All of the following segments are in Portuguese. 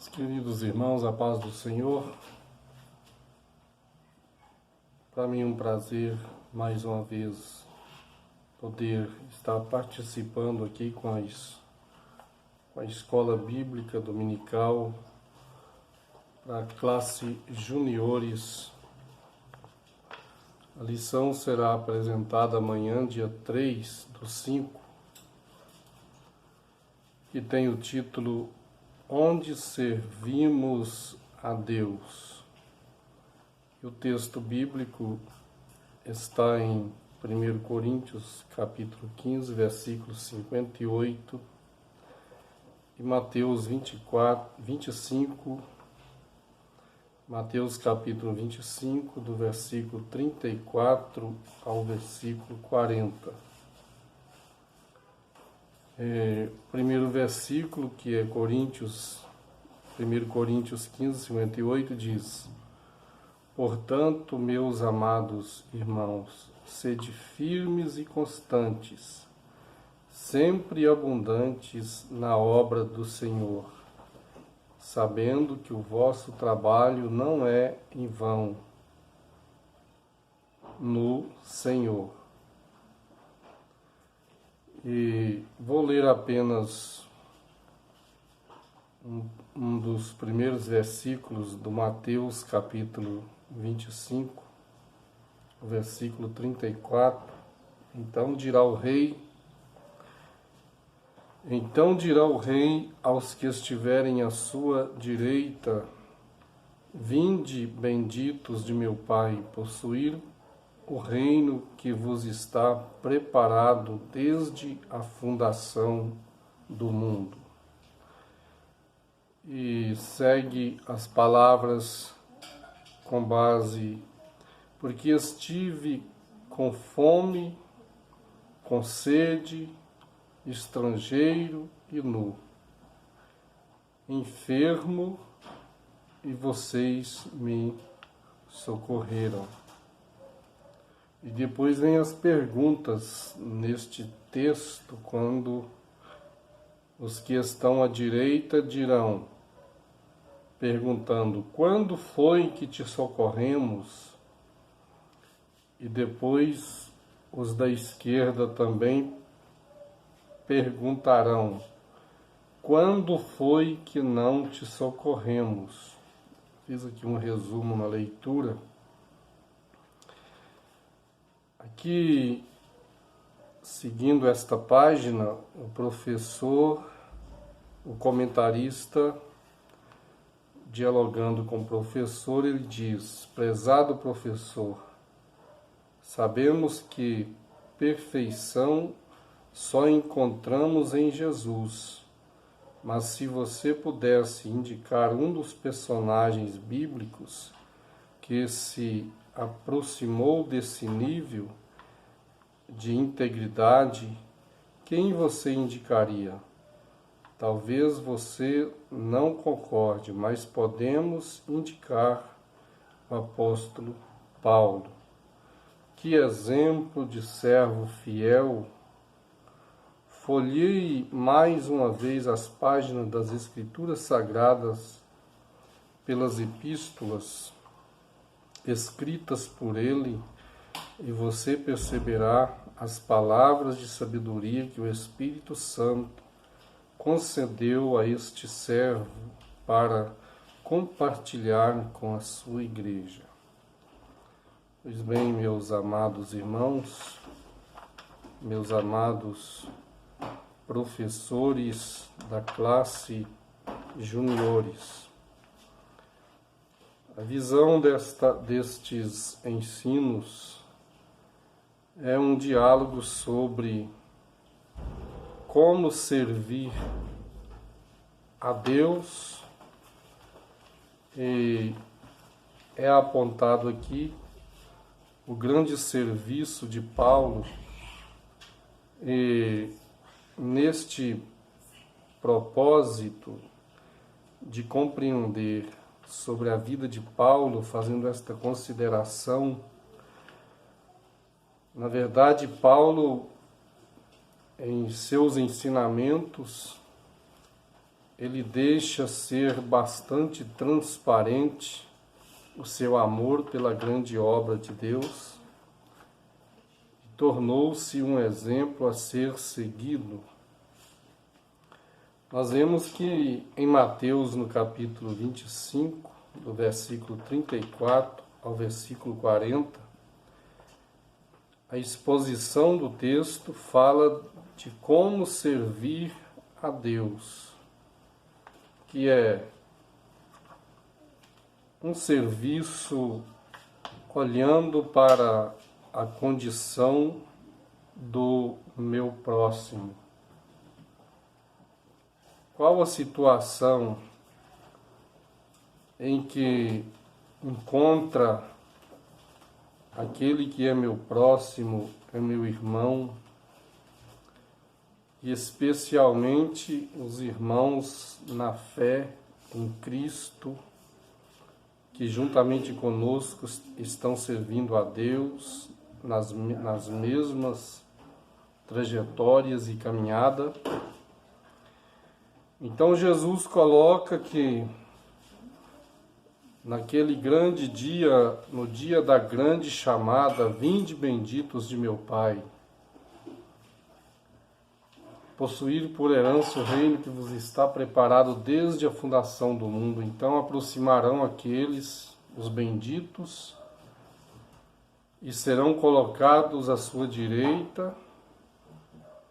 Meus queridos irmãos, a paz do Senhor. Para mim é um prazer, mais uma vez, poder estar participando aqui com a Escola Bíblica Dominical para a classe Juniores. A lição será apresentada amanhã, dia 3/5, que tem o título Onde servimos a Deus. E o texto bíblico está em 1 Coríntios, capítulo 15, versículos 58, e Mateus 25, Mateus capítulo 25, do versículo 34 ao versículo 40. O primeiro versículo, que é 1 Coríntios 15, 58, diz: Portanto, meus amados irmãos, sede firmes e constantes, sempre abundantes na obra do Senhor, sabendo que o vosso trabalho não é em vão no Senhor. E vou ler apenas um dos primeiros versículos do Mateus capítulo 25, o versículo 34. Então dirá o rei aos que estiverem à sua direita: Vinde, benditos de meu Pai, possuir o reino que vos está preparado desde a fundação do mundo. E segue as palavras com base: porque estive com fome, com sede, estrangeiro e nu, enfermo, e vocês me socorreram. E depois vem as perguntas neste texto, quando os que estão à direita dirão, perguntando: quando foi que te socorremos? E depois os da esquerda também perguntarão: quando foi que não te socorremos? Fiz aqui um resumo na leitura. Aqui, seguindo esta página, o comentarista, dialogando com o professor, ele diz: prezado professor, sabemos que perfeição só encontramos em Jesus, mas se você pudesse indicar um dos personagens bíblicos que se aproximou desse nível de integridade, quem você indicaria? Talvez você não concorde, mas podemos indicar o apóstolo Paulo. Que exemplo de servo fiel! Folheie mais uma vez as páginas das Escrituras Sagradas pelas epístolas escritas por ele, e você perceberá as palavras de sabedoria que o Espírito Santo concedeu a este servo para compartilhar com a sua igreja. Pois bem, meus amados irmãos, meus amados professores da classe juniores, a visão destes ensinos é um diálogo sobre como servir a Deus, e é apontado aqui o grande serviço de Paulo, e neste propósito de compreender sobre a vida de Paulo, fazendo esta consideração, na verdade, Paulo, em seus ensinamentos, ele deixa ser bastante transparente o seu amor pela grande obra de Deus, tornou-se um exemplo a ser seguido. Nós vemos que em Mateus, no capítulo 25, do versículo 34 ao versículo 40, a exposição do texto fala de como servir a Deus, que é um serviço olhando para a condição do meu próximo. Qual a situação em que encontra aquele que é meu próximo, é meu irmão, e especialmente os irmãos na fé em Cristo, que juntamente conosco estão servindo a Deus nas mesmas trajetórias e caminhada. Então Jesus coloca que naquele grande dia, no dia da grande chamada, vinde benditos de meu Pai, possuir por herança o reino que vos está preparado desde a fundação do mundo. Então aproximarão aqueles, os benditos, e serão colocados à sua direita.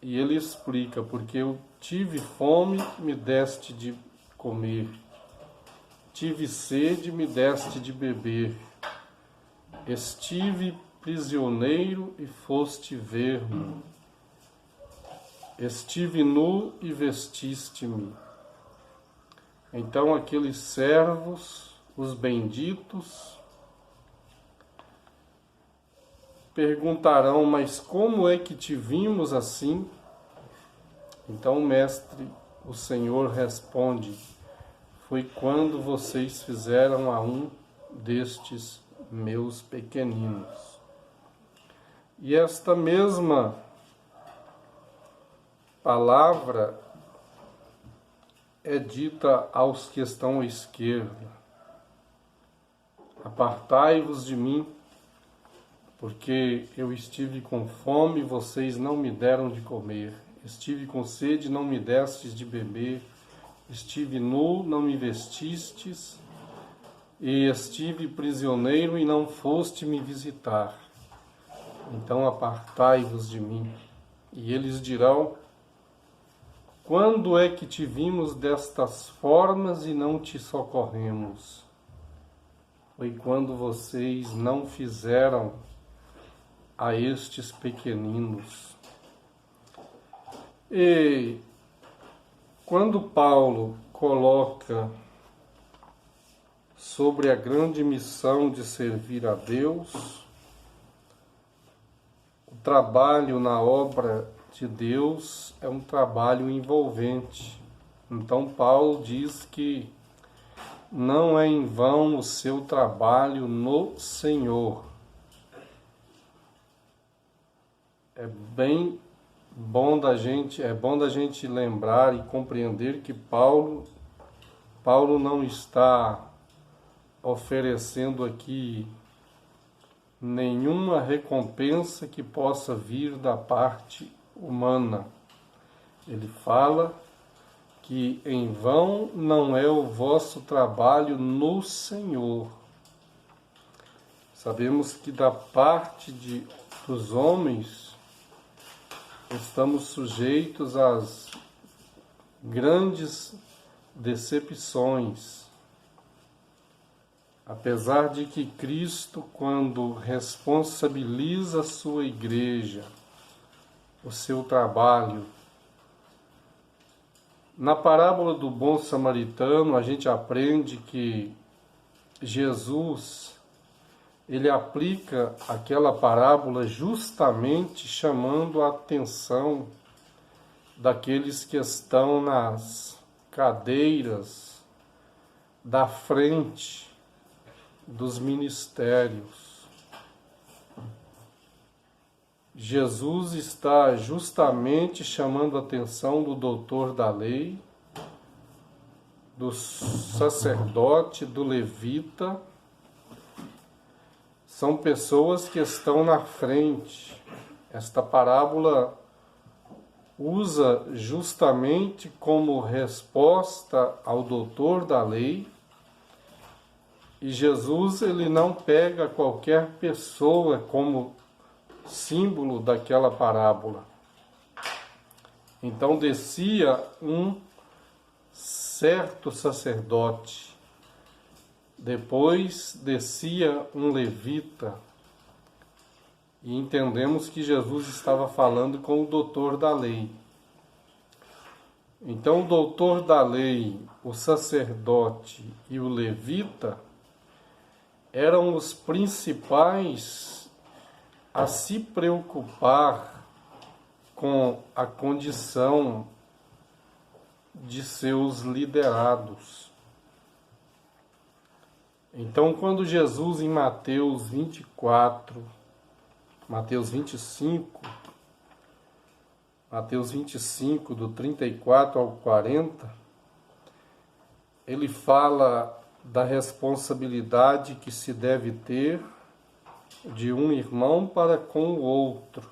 E ele explica: porque eu tive fome, me deste de comer, tive sede, me deste de beber, estive prisioneiro e foste ver-me, estive nu e vestiste-me. Então aqueles servos, os benditos, perguntarão: mas como é que te vimos assim? Então o Mestre, o Senhor, responde: foi quando vocês fizeram a um destes meus pequeninos. E esta mesma palavra é dita aos que estão à esquerda: apartai-vos de mim, porque eu estive com fome e vocês não me deram de comer, estive com sede, não me destes de beber, estive nu, não me vestistes, e estive prisioneiro e não foste me visitar. Então apartai-vos de mim. E eles dirão: quando é que te vimos destas formas e não te socorremos? Foi quando vocês não fizeram a estes pequeninos. E quando Paulo coloca sobre a grande missão de servir a Deus, o trabalho na obra de Deus é um trabalho envolvente. Então Paulo diz que não é em vão o seu trabalho no Senhor. É bom da gente lembrar e compreender que Paulo não está oferecendo aqui nenhuma recompensa que possa vir da parte humana. Ele fala que em vão não é o vosso trabalho no Senhor. Sabemos que da parte dos homens estamos sujeitos às grandes decepções. Apesar de que Cristo, quando responsabiliza a sua igreja, o seu trabalho, na parábola do bom samaritano, a gente aprende que Jesus, ele aplica aquela parábola justamente chamando a atenção daqueles que estão nas cadeiras da frente dos ministérios. Jesus está justamente chamando a atenção do doutor da lei, do sacerdote, do levita, são pessoas que estão na frente. Esta parábola usa justamente como resposta ao doutor da lei, e Jesus ele não pega qualquer pessoa como símbolo daquela parábola. Então descia um certo sacerdote, depois descia um levita, e entendemos que Jesus estava falando com o doutor da lei. Então o doutor da lei, o sacerdote e o levita eram os principais a se preocupar com a condição de seus liderados. Então, quando Jesus, em Mateus 24, Mateus 25, do 34 ao 40, ele fala da responsabilidade que se deve ter de um irmão para com o outro.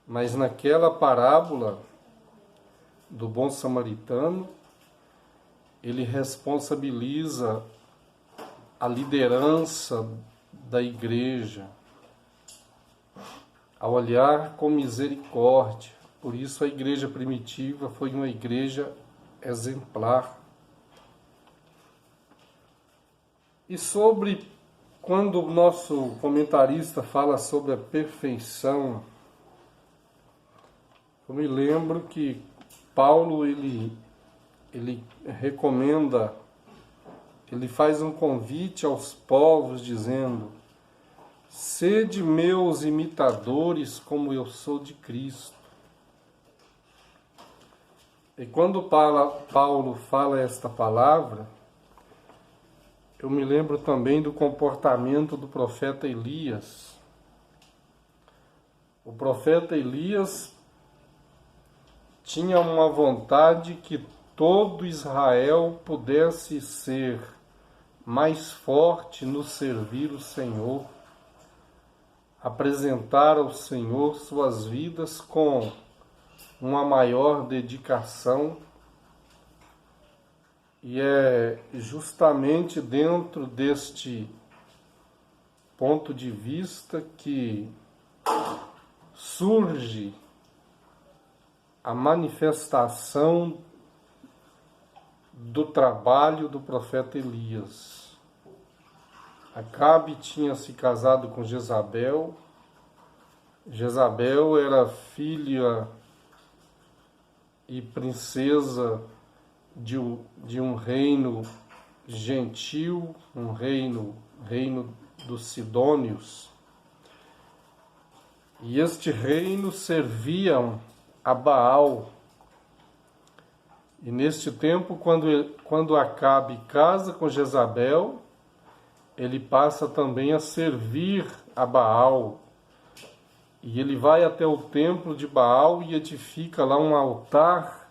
Mas naquela parábola do bom samaritano, ele responsabiliza a liderança da igreja a olhar com misericórdia. Por isso a igreja primitiva foi uma igreja exemplar. E sobre quando o nosso comentarista fala sobre a perfeição, eu me lembro que Paulo ele recomenda, ele faz um convite aos povos dizendo: sede meus imitadores como eu sou de Cristo. E quando Paulo fala esta palavra, eu me lembro também do comportamento do profeta Elias. O profeta Elias tinha uma vontade que todo Israel pudesse ser mais forte no servir o Senhor, apresentar ao Senhor suas vidas com uma maior dedicação. E é justamente dentro deste ponto de vista que surge a manifestação do trabalho do profeta Elias. Acabe tinha se casado com Jezabel. Jezabel era filha e princesa de um reino gentil, um reino dos Sidônios. E este reino servia a Baal. E neste tempo, quando Acabe casa com Jezabel, ele passa também a servir a Baal. E ele vai até o templo de Baal e edifica lá um altar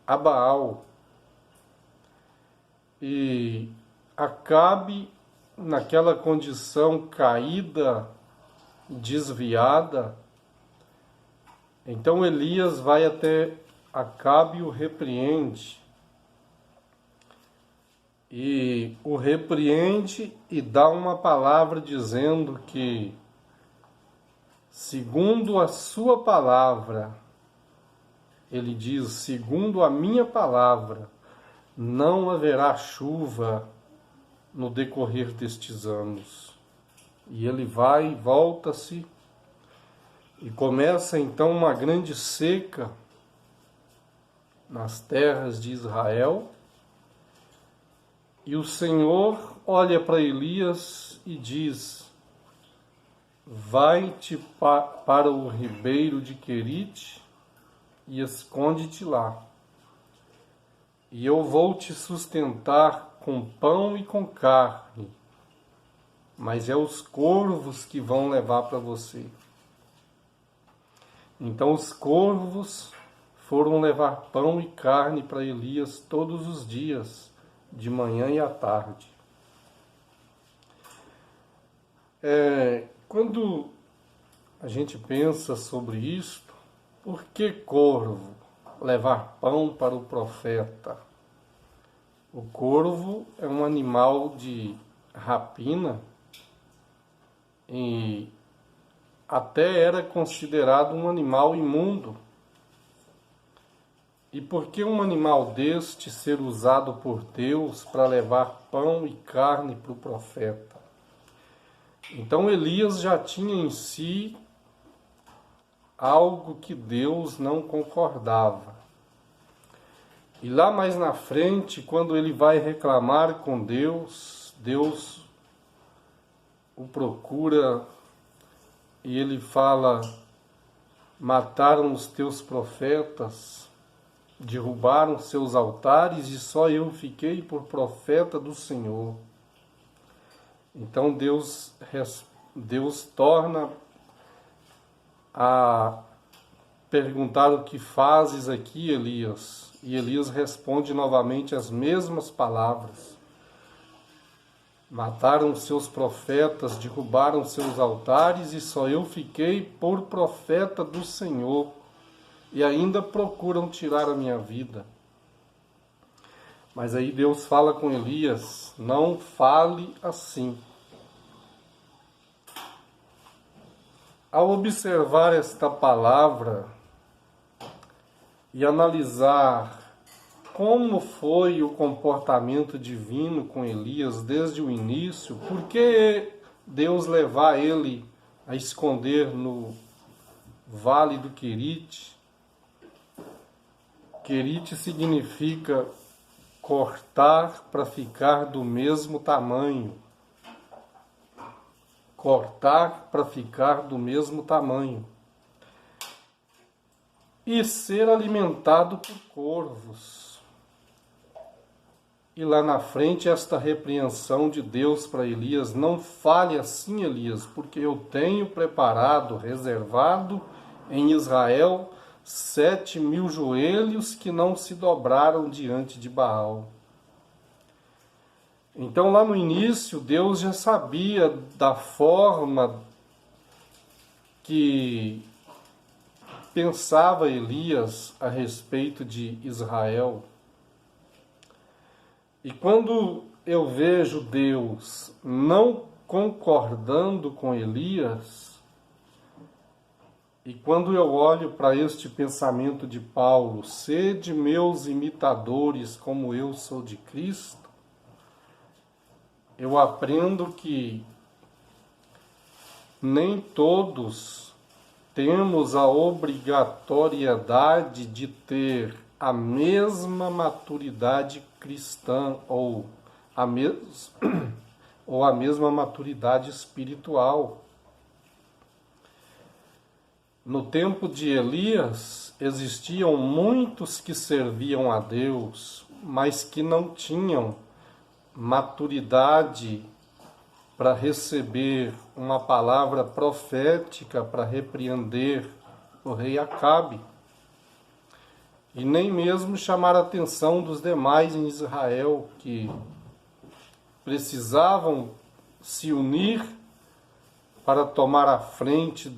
a Baal. E Acabe, naquela condição caída, desviada, então Elias vai até Acabe e o repreende. E o repreende e dá uma palavra dizendo que, segundo a sua palavra, ele diz, segundo a minha palavra, não haverá chuva no decorrer destes anos. E ele vai, volta-se, e começa então uma grande seca nas terras de Israel. E o Senhor olha para Elias e diz: vai-te para o ribeiro de Querite e esconde-te lá. E eu vou te sustentar com pão e com carne, mas é os corvos que vão levar para você. Então os corvos foram levar pão e carne para Elias todos os dias, de manhã e à tarde. Quando a gente pensa sobre isto, por que corvo levar pão para o profeta? O corvo é um animal de rapina e até era considerado um animal imundo. E por que um animal deste ser usado por Deus para levar pão e carne para o profeta? Então Elias já tinha em si algo que Deus não concordava. E lá mais na frente, quando ele vai reclamar com Deus, Deus o procura e ele fala: mataram os teus profetas, derrubaram seus altares e só eu fiquei por profeta do Senhor. Então Deus torna a perguntar: o que fazes aqui, Elias? E Elias responde novamente as mesmas palavras. Mataram seus profetas, derrubaram seus altares e só eu fiquei por profeta do Senhor. E ainda procuram tirar a minha vida. Mas aí Deus fala com Elias: não fale assim. Ao observar esta palavra e analisar como foi o comportamento divino com Elias desde o início, por que Deus levar ele a esconder no vale do Querite? Querite significa cortar para ficar do mesmo tamanho. Cortar para ficar do mesmo tamanho. E ser alimentado por corvos. E lá na frente esta repreensão de Deus para Elias: não fale assim, Elias, porque eu tenho preparado, reservado em Israel 7.000 joelhos que não se dobraram diante de Baal. Então lá no início Deus já sabia da forma que pensava Elias a respeito de Israel. E quando eu vejo Deus não concordando com Elias, e quando eu olho para este pensamento de Paulo: sede meus imitadores como eu sou de Cristo, eu aprendo que nem todos temos a obrigatoriedade de ter a mesma maturidade cristã ou a mesma maturidade espiritual. No tempo de Elias, existiam muitos que serviam a Deus, mas que não tinham maturidade para receber uma palavra profética para repreender o rei Acabe, e nem mesmo chamar a atenção dos demais em Israel, que precisavam se unir para tomar a frente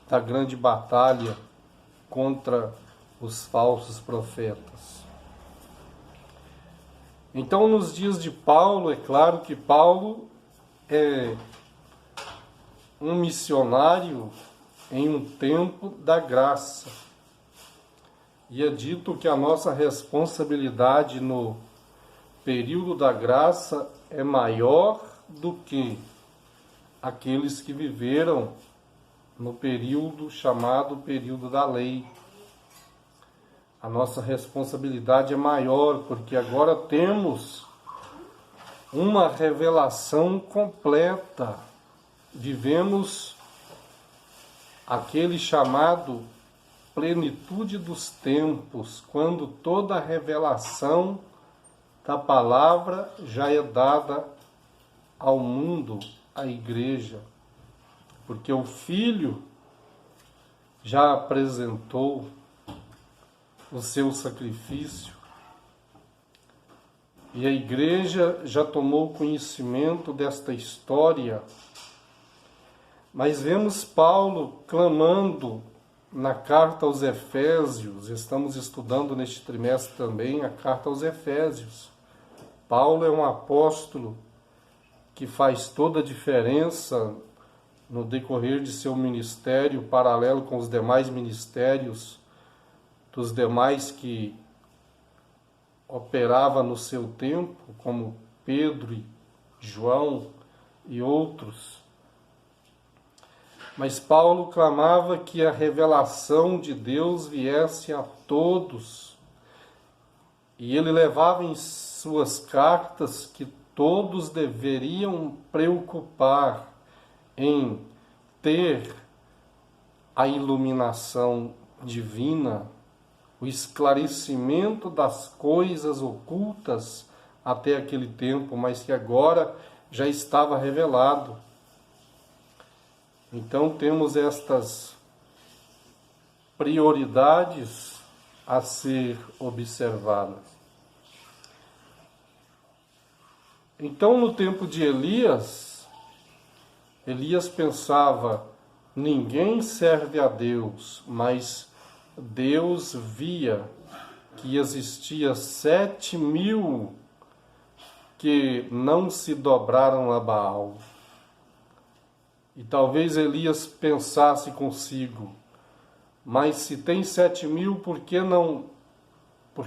da grande batalha contra os falsos profetas. Então, nos dias de Paulo, é claro que Paulo é um missionário em um tempo da graça. E é dito que a nossa responsabilidade no período da graça é maior do que aqueles que viveram no período chamado período da lei. A nossa responsabilidade é maior, porque agora temos uma revelação completa. Vivemos aquele chamado plenitude dos tempos, quando toda a revelação da palavra já é dada ao mundo, à igreja. Porque o Filho já apresentou o seu sacrifício. E a igreja já tomou conhecimento desta história, mas vemos Paulo clamando na carta aos Efésios. Estamos estudando neste trimestre também a carta aos Efésios. Paulo é um apóstolo que faz toda a diferença no decorrer de seu ministério, paralelo com os demais ministérios dos demais que operava no seu tempo, como Pedro e João e outros. Mas Paulo clamava que a revelação de Deus viesse a todos. E ele levava em suas cartas que todos deveriam preocupar em ter a iluminação divina, o esclarecimento das coisas ocultas até aquele tempo, mas que agora já estava revelado. Então temos estas prioridades a ser observadas. Então, no tempo de Elias pensava: ninguém serve a Deus, mas Deus via que existia 7.000 que não se dobraram a Baal. E talvez Elias pensasse consigo: mas se tem 7.000, por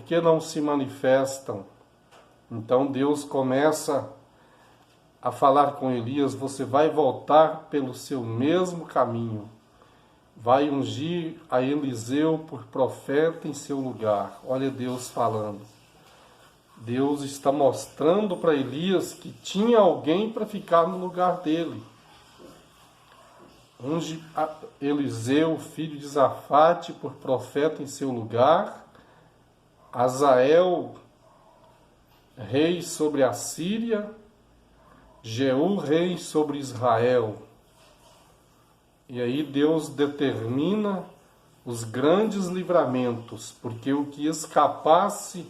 que não se manifestam? Então Deus começa a falar com Elias: você vai voltar pelo seu mesmo caminho, vai ungir a Eliseu por profeta em seu lugar. Olha Deus falando. Deus está mostrando para Elias que tinha alguém para ficar no lugar dele. Unge Eliseu, filho de Zafate, por profeta em seu lugar. Azael, rei sobre a Síria. Jeú, rei sobre Israel. E aí Deus determina os grandes livramentos, porque o que escapasse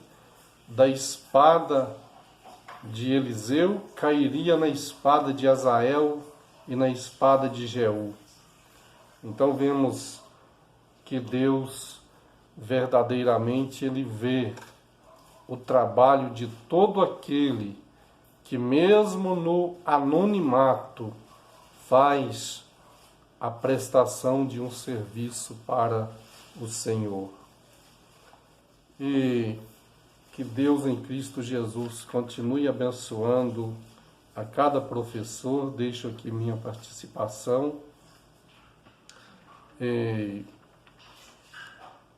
da espada de Eliseu cairia na espada de Azael e na espada de Jeú. Então vemos que Deus verdadeiramente ele vê o trabalho de todo aquele que mesmo no anonimato faz a prestação de um serviço para o Senhor. E que Deus em Cristo Jesus continue abençoando a cada professor. Deixo aqui minha participação.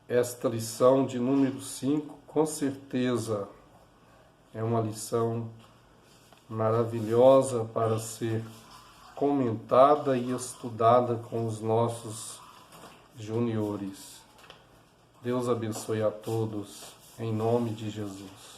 Esta lição de número 5, com certeza, é uma lição maravilhosa para ser comentada e estudada com os nossos juniores. Deus abençoe a todos, em nome de Jesus.